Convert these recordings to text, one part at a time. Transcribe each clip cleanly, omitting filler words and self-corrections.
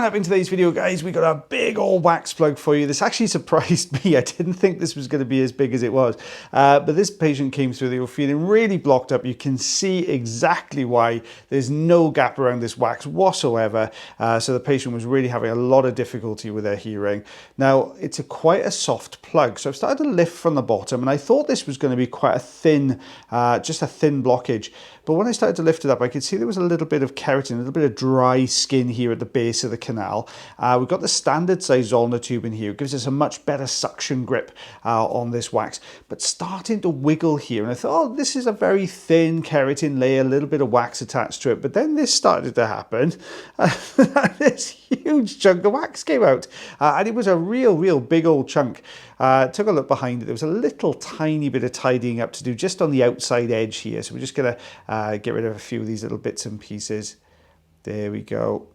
Coming up in today's video, guys, we got a big old wax plug for you. This actually surprised me. I didn't think this was going to be as big as it was. But this patient came through, they were feeling really blocked up. You can see exactly why. There's no gap around this wax whatsoever. So the patient was really having a lot of difficulty with their hearing. Now, it's quite a soft plug. So I've started to lift from the bottom, and I thought this was going to be quite a thin, just a thin blockage. But when I started to lift it up, I could see there was a little bit of keratin, a little bit of dry skin here at the base of the canal. We've got the standard size Zollner tube in here. It gives us a much better suction grip on this wax, but starting to wiggle here. And I thought, oh, this is a very thin keratin layer, a little bit of wax attached to it. But then this started to happen. This huge chunk of wax came out. And it was a real big old chunk. Took a look behind it. There was a little tiny bit of tidying up to do just on the outside edge here. So we're just going to get rid of a few of these little bits and pieces. There we go.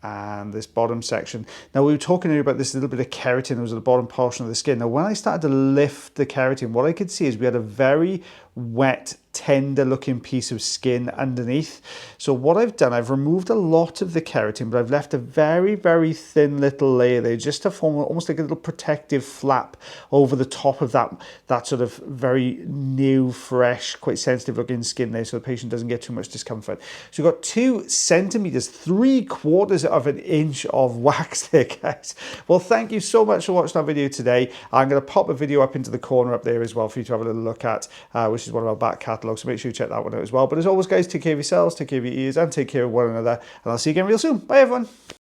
And this bottom section. Now, we were talking earlier about this little bit of keratin that was at the bottom portion of the skin. Now, when I started to lift the keratin, what I could see is we had a very wet, tender looking piece of skin underneath. So what I've done, I've removed a lot of the keratin, but I've left a very thin little layer there just to form almost like a little protective flap over the top of that sort of very new, fresh, quite sensitive looking skin there, so the patient doesn't get too much discomfort. So we've got 2 centimeters, 3/4 of an inch of wax there, guys. Well, thank you so much for watching our video today. I'm going to pop a video up into the corner up there as well for you to have a little look at, which is one of our back catalogues, so make sure you check that one out as well. But as always, guys, take care of yourselves, take care of your ears, and take care of one another, and I'll see you again real soon. Bye, everyone.